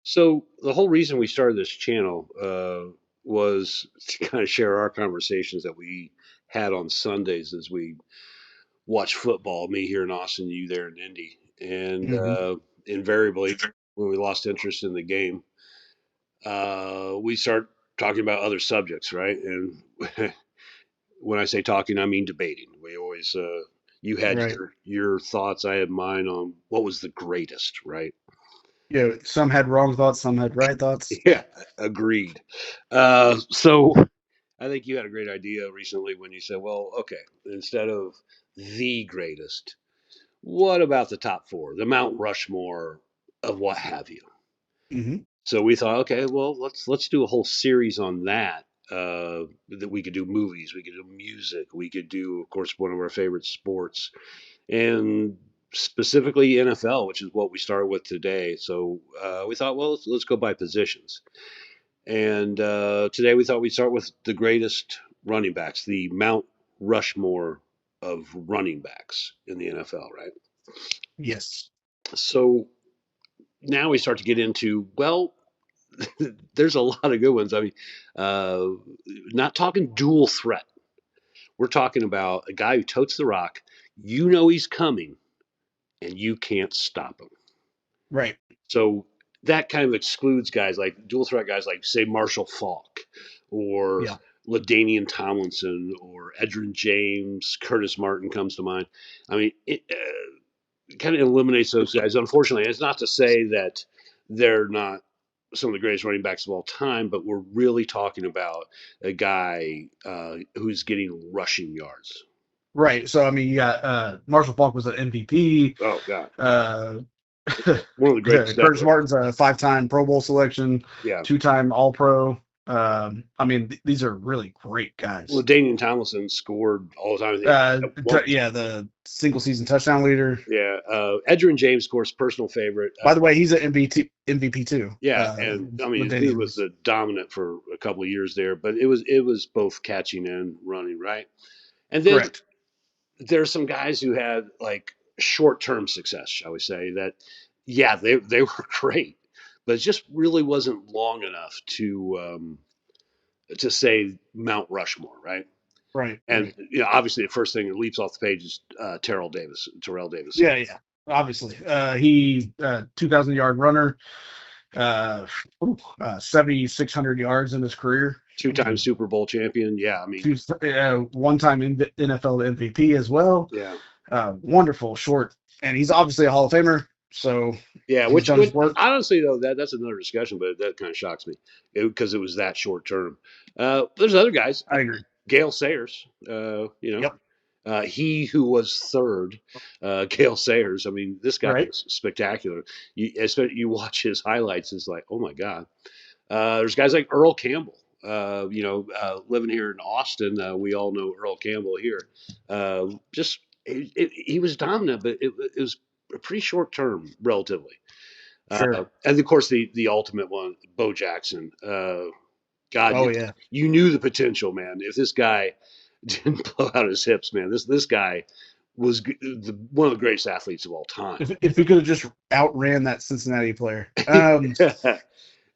So the whole reason we started this channel was to kind of share our conversations that we had on Sundays as we watch football. Me here in Austin, you there in Indy, and Hmm. invariably when we lost interest in the game, we start talking about other subjects, right? And when I say talking, I mean debating. We always you had Right. your thoughts, I had mine on what was the greatest, right? Yeah. Some had wrong thoughts, some had right thoughts. Yeah, agreed. So I think you had a great idea recently when you said, well, okay, instead of the greatest, what about the top four, the Mount Rushmore of what have you? Hmm. So we thought, okay, well, let's do a whole series on that. That we could do movies, we could do music, we could do, of course, one of our favorite sports, and specifically NFL, which is what we started with today. So we thought, well, let's go by positions. And today we thought we'd start with the greatest running backs, the Mount Rushmore of running backs in the NFL, right? Yes. So now we start to get into, well, there's a lot of good ones. I mean, uh, not talking dual threat. We're talking about a guy who totes the rock. You know he's coming, and you can't stop him. Right. So that kind of excludes guys like dual threat guys like, say, Marshall Falk or Yeah. LaDainian Tomlinson or Edrin James. Curtis Martin comes to mind. I mean, it kind of eliminates those guys. Unfortunately, it's not to say that they're not some of the greatest running backs of all time, but we're really talking about a guy who's getting rushing yards. Right. So I mean, you got Marshall Falk was an MVP. Oh God, Uh, one of the greatest Curtis ever. Martin's a five-time Pro Bowl selection, Yeah, two-time All-Pro. I mean, these are really great guys. LaDainian Tomlinson scored all the time. One, Yeah, the single-season touchdown leader. yeah, Edrin James, of course, personal favorite. By the way, he's an MVP too. Yeah, and I mean he LaDainian was was the dominant for a couple of years there, but it was both catching and running, right? And then correct. there's some guys who had like short term success, shall we say, that yeah, they were great, but it just really wasn't long enough to say Mount Rushmore, right? Right. And Right. obviously the first thing that leaps off the page is Terrell Davis, Yeah. Yeah. Obviously, he 2,000 yard runner, uh, 7,600 yards in his career. I two-time mean, Super Bowl champion. Yeah, I mean, one-time NFL MVP as well. yeah, Wonderful short, and he's obviously a Hall of Famer. So yeah. he's done his Which work. honestly though that's another discussion, but that kind of shocks me because it was that short term. There's other guys, I agree. Gale Sayers. Yep. He who was third, Gale Sayers. I mean, this guy Right. was spectacular. You watch his highlights, it's like, oh my god. There's guys like Earl Campbell. Living here in Austin, we all know Earl Campbell here. Just he was dominant, but it was a pretty short term, relatively. Sure. And of course, the ultimate one, Bo Jackson. God, Oh yeah. you knew the potential, man. If this guy didn't blow out his hips, man, this guy was one of the greatest athletes of all time. If he could have just outran that Cincinnati player.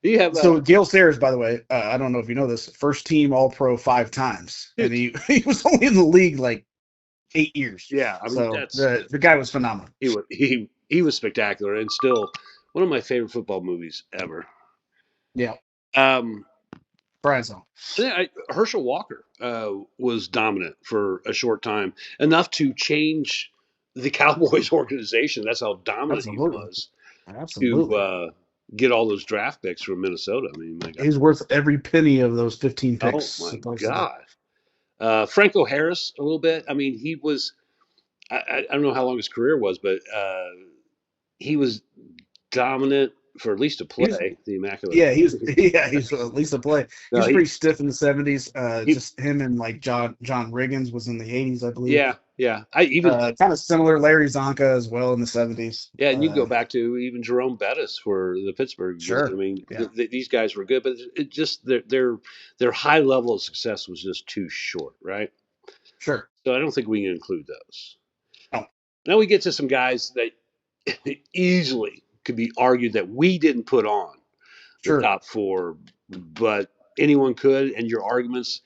You have So Gale Sayers, by the way, I don't know if you know this, first team All Pro 5 times, and he was only in the league like 8 years. yeah, I mean So that's the guy was phenomenal. he was spectacular and still one of my favorite football movies ever. Yeah, Um, Brian Song. Herschel Walker was dominant for a short time, enough to change the Cowboys organization. That's how dominant he Absolutely, was to absolutely. get all those draft picks from Minnesota. I mean, my God. He's worth every penny of those 15 picks, Oh my supposedly. God. Franco Harris, a little bit. I mean, he was. I don't know how long his career was, but he was dominant for at least a He's play. The immaculate. Yeah, he's at least a play. He No, was pretty stiff in the 70s. he Just him and like John Riggins was in the 80s, I believe. yeah, yeah. I even Kind of similar. Larry Zonka as well in the 70s. Yeah, and you can go back to even Jerome Bettis for the Pittsburgh. I Sure. mean, Yeah. these guys were good, but it just their high level of success was just too short, right? Sure. So I don't think we can include those. Oh, Now we get to some guys that easily could be argued that we didn't put on. the Sure, top four, but anyone could, and your arguments.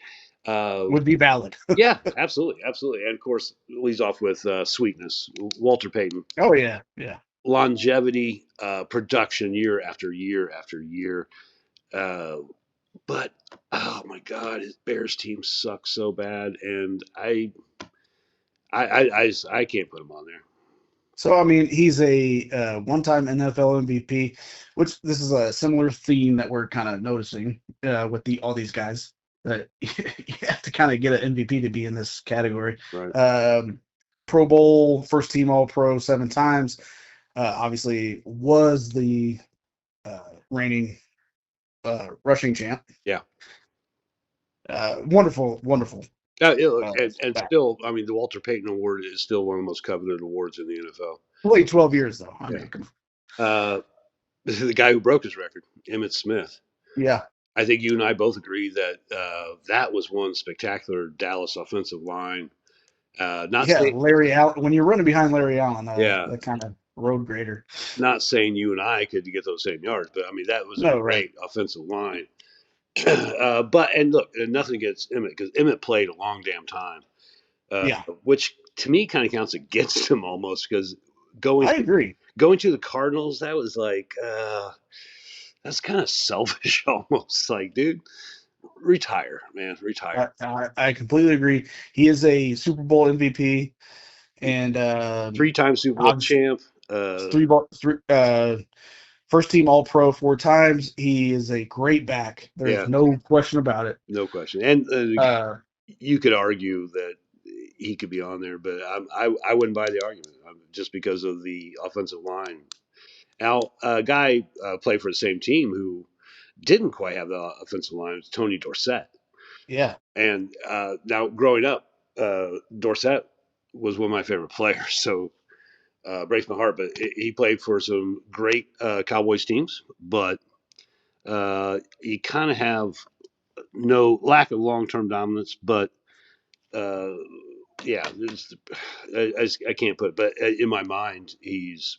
Uh, would be valid. yeah, absolutely, absolutely, and of course, it leads off with sweetness. Walter Payton, Oh yeah, yeah. longevity, production year after year after year. Uh, but oh my God, his Bears team sucks so bad, and I can't put him on there. So I mean, he's a one-time NFL MVP, which this is a similar theme that we're kind of noticing with the all these guys that you have to kind of get an MVP to be in this category. Right. Um, Pro Bowl, first team All Pro 7 times. Obviously, was the reigning rushing champ. Yeah. Wonderful, wonderful. Look, and Back. still, I mean, the Walter Payton Award is still one of the most coveted awards in the NFL. Played 12 years though. I Yeah. mean, The guy who broke his record, Emmitt Smith. yeah. I think you and I both agree that that was one spectacular Dallas offensive line. Not Yeah, saying, Larry Allen. When you're running behind Larry Allen, yeah, that kind of road grader. not saying you and I could get those same yards, but I mean that was a No, right. great offensive line. But and look, and nothing against Emmett because Emmett played a long damn time, Yeah, which to me kind of counts against him almost because going I agree. going to the Cardinals that was like that's kind of selfish almost. Like, dude, retire, man, retire. I completely agree. He is a Super Bowl MVP and Three-time Super Bowl obviously champ. three first team All Pro 4 times. He is a great back. There's Yeah, no question about it. no question. And Uh, you could argue that he could be on there, but I wouldn't buy the argument just because of the offensive line. Now, a guy played for the same team who didn't quite have the offensive line was Tony Dorsett. yeah, And now, growing up, Dorsett was one of my favorite players. So breaks my heart, but he played for some great Cowboys teams, but you kind of have no lack of long term dominance, but uh, yeah, I can't put it, but in my mind, he's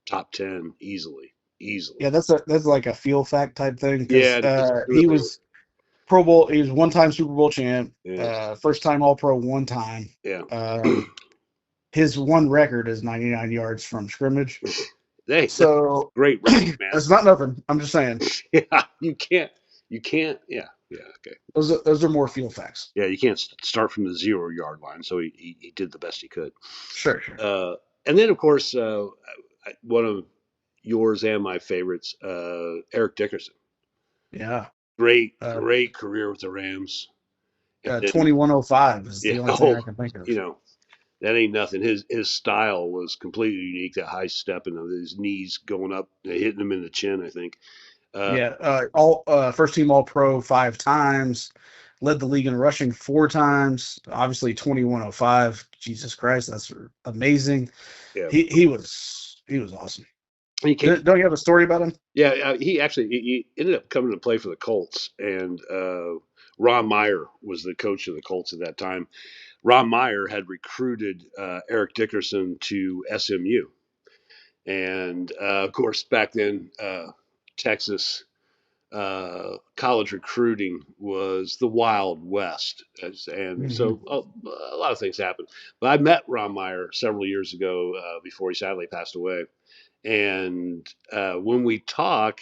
top 10 easily, easily. yeah. That's like a feel fact type thing Yeah, because it is. It he really is. was Pro Bowl. He was 1 time Super Bowl champ. Yeah, First time All Pro 1 time. yeah. His one record is 99 yards from scrimmage. Hey, that's So great record, man. that's not nothing. I'm just saying Yeah, you can't. Yeah, yeah, okay. those are more field facts. Yeah, you can't start from the 0 yard line. So he did the best he could. Sure, sure. And then of course one of yours and my favorites, Eric Dickerson. Yeah. Great career with the Rams. And then 2105 is yeah, the only thing I can think of. you know that ain't nothing. His style was completely unique. That high stepping of his knees going up, hitting him in the chin. I think. Uh, Yeah. All first team All Pro 5 times. Led the league in rushing 4 times. Obviously 2105. Jesus Christ, that's amazing. yeah, He was awesome. he came. Don't you have a story about him? Yeah, he ended up coming to play for the Colts, and Ron Meyer was the coach of the Colts at that time. Ron Meyer had recruited Eric Dickerson to SMU, and of course back then Texas college recruiting was the Wild West, and Hmm. so a lot of things happened. But I met Ron Meyer several years ago before he sadly passed away, and when we talk,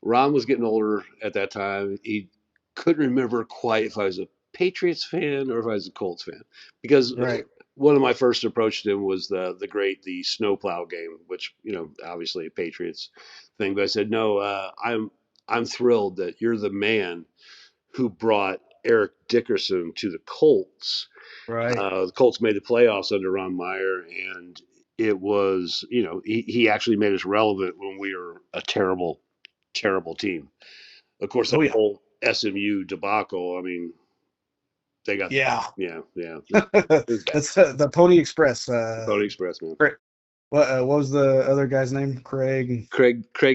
Ron was getting older at that time. He couldn't remember quite if I was a Patriots fan or if I was a Colts fan, because Right. one of my first approach to him was the snowplow game, which obviously a Patriots thing. But I said no, I'm thrilled that you're the man who brought Eric Dickerson to the Colts. Right. The Colts made the playoffs under Ron Meyer, and it was, he actually made us relevant when we were a terrible, terrible team. Of course, that Oh yeah. whole SMU debacle. I mean, they got, Yeah. yeah, yeah, it was bad. That's the Pony Express. Pony Express, man. What was the other guy's name? Craig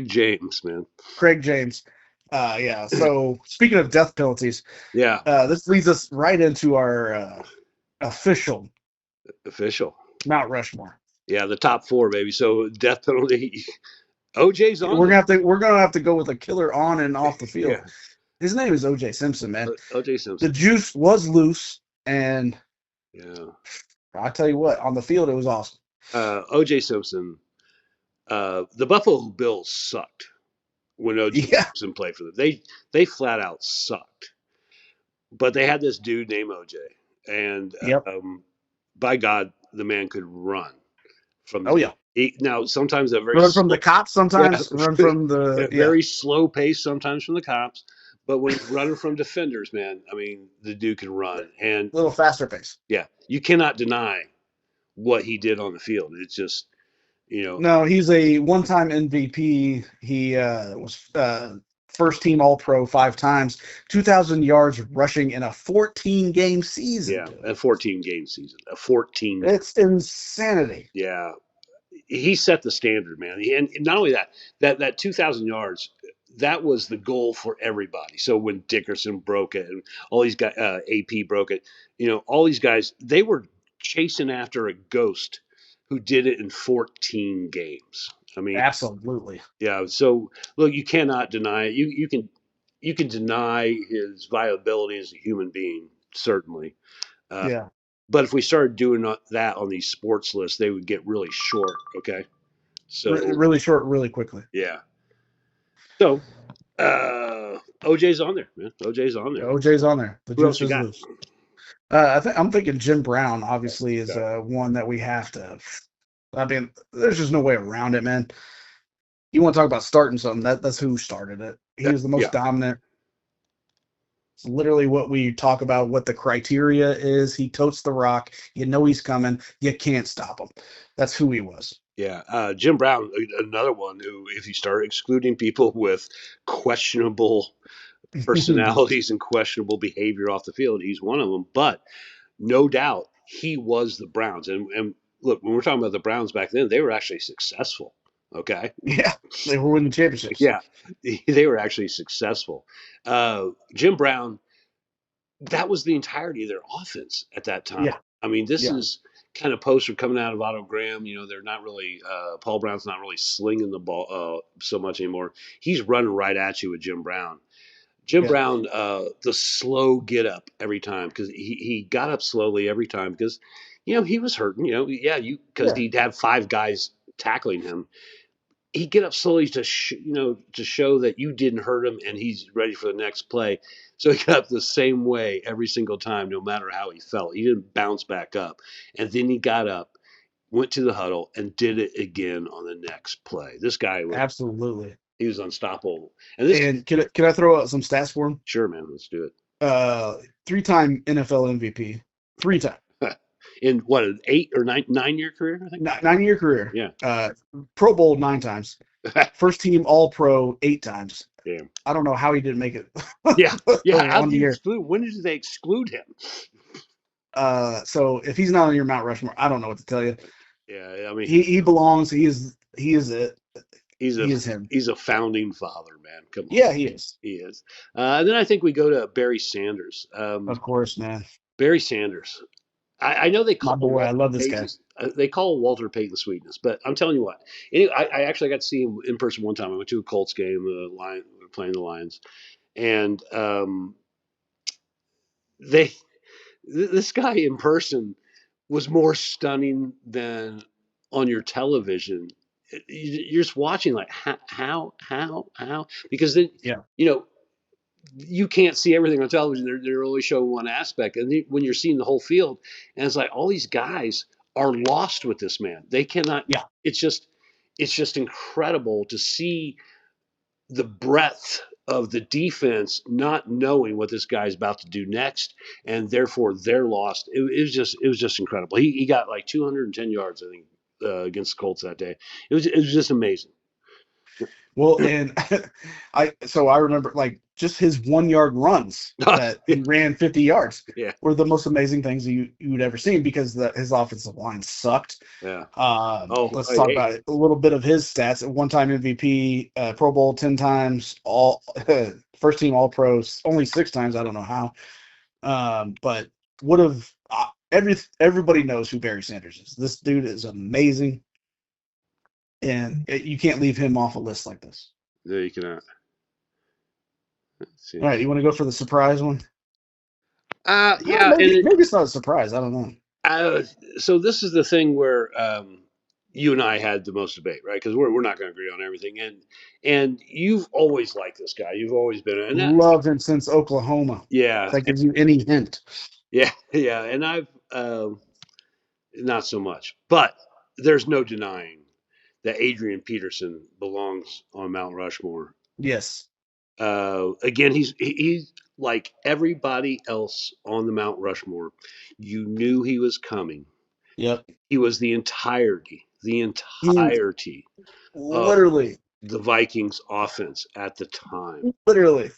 James, man. Craig James. Yeah. So speaking of death penalties, Yeah, this leads us right into our official official. Mount Rushmore. Yeah, the top four, baby. So death penalty. OJ's on there. We're gonna have to go with a killer on and off the Yeah, field. His name is OJ Simpson, man. OJ The Simpson. juice was loose, and Yeah, I tell you what, on the field it was awesome. OJ Simpson. The Buffalo Bills sucked when OJ Yeah. Simpson played for them. They flat out sucked. But they had this dude named OJ, and Yep. by God, the man could run from Oh the. yeah. Now sometimes a very Run from the slow, cops yeah, sometimes. Run from the yeah. very slow pace sometimes from the cops. But when he's running from defenders, man, I mean, the dude can run, and Little faster pace. yeah, you cannot deny what he did on the field. It's just, you know, No, he's a one-time MVP. He was first team All Pro 5 times, 2,000 yards rushing in a 14-game season, yeah, dude. a 14 game season, a 14. It's insanity. Yeah, he set the standard, man. And not only that, that 2,000 yards, that was the goal for everybody. So when Dickerson broke it and all these guys, AP broke it, all these guys, they were chasing after a ghost who did it in 14 games. I mean, Absolutely. yeah. So look, you cannot deny it. You can deny his viability as a human being, certainly. Uh, Yeah. but if we started doing that on these sports lists, they would get really short. Okay. So Really short, really quickly. yeah. So OJ's on there, man. OJ's on Yeah, there. OJ's on there. The Who else juice you is got? loose. I'm thinking Jim Brown obviously is Okay. one that we have to. I mean, there's just no way around it, man. You want to talk about starting something? That's who started it. He was the most Yeah. dominant. It's literally what we talk about. What the criteria is. He totes the rock. You know he's coming. You can't stop him. That's who he was. Yeah. Jim Brown, another one who, if you start excluding people with questionable personalities and questionable behavior off the field, he's one of them. But no doubt he was the Browns. And look, when we're talking about the Browns back then, they were actually successful. Okay. Yeah, they were winning championships. Yeah. They were actually successful. Jim Brown, that was the entirety of their offense at that time. Yeah, I mean, this yeah, is kind of poster coming out of Otto Graham. They're not really, Paul Brown's not really slinging the ball so much anymore. He's running right at you with Jim Brown. Jim yeah, Brown, the slow get up every time because he got up slowly every time because, he was hurting. Yeah, because yeah. he'd have five guys tackling him. He'd get up slowly to show that you didn't hurt him and he's ready for the next play. So he got up the same way every single time, no matter how he felt. He didn't bounce back up, and then he got up, went to the huddle, and did it again on the next play. This guy was Absolutely. he was unstoppable. And this, And can I throw out some stats for him? sure, man, let's do Uh, 3-time NFL MVP, 3 time, it. In what, an 8 or 9 year career, I think. 9-year career. Yeah. Pro Bowl 9 times, first team All Pro 8 times. Damn. I don't know how he didn't make it Yeah. Yeah. How did one you year. exclude? When did they exclude him? So if he's not on your Mount Rushmore, I don't know what to tell you. Yeah. I mean, He belongs. He is it. he's a He is him. he's a founding father, man. Come on. Yeah, he is. He is. And then I think we go to Barry Sanders. Of course, man. Barry Sanders. I know they My call boy, I Walter love this Payton. guy. They call Walter Payton sweetness, but I'm telling you what. Anyway, I actually got to see him in person one time. I went to a Colts game. The Lion we were playing the Lions, and they this guy in person was more stunning than on your television. You're just watching like how because then Yeah, you know you can't see everything on television. They're only showing one aspect, and when you're seeing the whole field, and it's like all these guys are lost with this man. They cannot. yeah. It's just incredible to see the breadth of the defense not knowing what this guy's about to do next, and therefore they're lost. It was just incredible. He got like 210 yards, I think, against the Colts that day. It was just amazing. Well, and I remember like just his 1 yard runs that he ran 50 yards Yeah, were the most amazing things you'd ever seen because his offensive line sucked. yeah. Oh, Let's hey, talk hey, about it. A little bit of his stats: one-time MVP, Pro Bowl 10 times, all first team All Pros, only 6 times. I don't know how, but would have everybody knows who Barry Sanders is. This dude is amazing. and you can't leave him off a list like this. No, you cannot. Let's All see. right, you want to go for the surprise one? Yeah, and Maybe it's not a surprise. I don't know. uh, so this is the thing where you and I had the most debate, right? Because we're not going to agree on everything, and you've always liked this guy. You've always been, and that, Loved him since Oklahoma. If yeah, that gives you any hint. yeah, yeah, and I've not so much, but there's no denying that Adrian Peterson belongs on Mount Rushmore. Yes. Again, he's like everybody else on the Mount Rushmore. You knew he was coming. Yep. He was the He entirety of literally, the Vikings offense at the time. literally,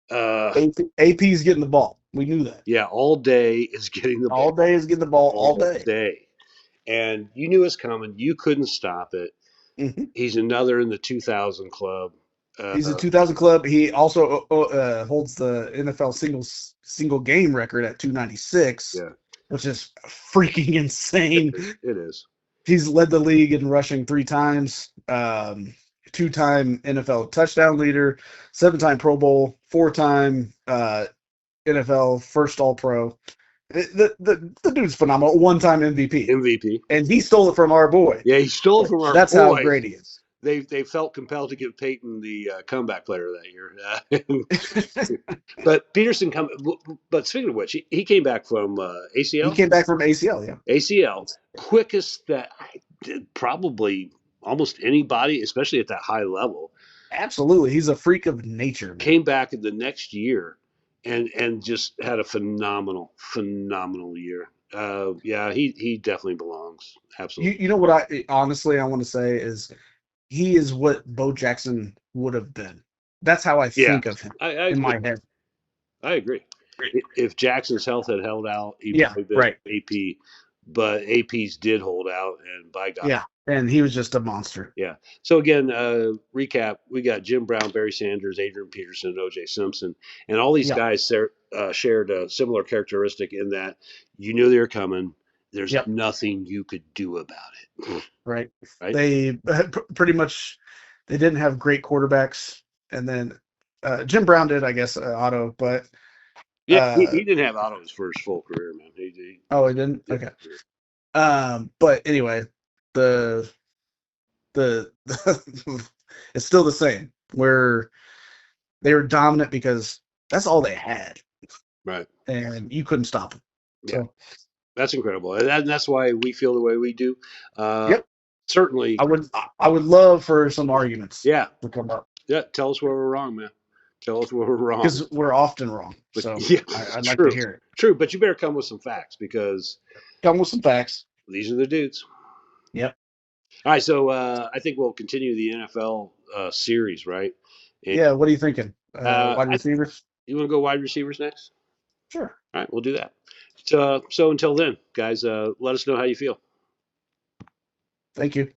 Uh, AP's getting the ball. We knew that. yeah, all day is getting the All day ball is getting the ball all all day. day. And you knew it was coming. You couldn't stop it. Hmm. He's another in the 2000 club. He's a Uh, 2000 club. He also holds the NFL single game record at 296, yeah, which is freaking insane. it is. He's led the league in rushing 3 times, two-time NFL touchdown leader, 7-time Pro Bowl, 4-time NFL first All Pro. The dude's phenomenal. 1-time MVP, MVP. and he stole it from our boy. Yeah, he stole it from our That's how boy. great he is. They felt compelled to give Peyton the comeback player that year. But Peterson come. But speaking of which, he came back from He ACL. came back from ACL. Yeah, ACL quickest that I did probably almost anybody, especially at that high level, absolutely. He's a freak of nature, man. came back in the next year and just had a phenomenal year. Yeah, he definitely belongs. Absolutely. You know what I honestly I want to say is he is what Bo Jackson would have been. That's how I Yeah, think of him I in agree. my head. I agree. If Jackson's health had held out, he'd Yeah, probably been right. AP, but AP's did hold out, and by God, Yeah, and he was just a monster. yeah. So again, recap: we got Jim Brown, Barry Sanders, Adrian Peterson, and O.J. Simpson, and all these Yep, guys shared a similar characteristic in that you knew they were coming. There's yep, nothing you could do about it, right. right? They pretty much they didn't have great quarterbacks, and then Jim Brown did, I guess, Otto, but Yeah, he didn't have Otto's first full career, man. oh, he didn't. Yeah, Okay. But anyway, the the it's still the same. Where they were dominant because that's all they had, right. and you couldn't stop them. Yeah, So, that's incredible, and that's why we feel the way we do. Uh, yep, Certainly, I would love for some arguments yeah, to come up yeah. Tell us where we're wrong, man. Tell us where we're wrong. because we're often wrong. But So yeah, I'd like to true, hear it. true. But you better come with some facts because Come with some facts. these are the dudes. Yep. All right, so I think we'll continue the NFL series, right? And Yeah. What are you thinking? Wide I receivers? you want to go wide receivers next? Sure. All right, we'll do that. So until then, guys, let us know how you feel. Thank you.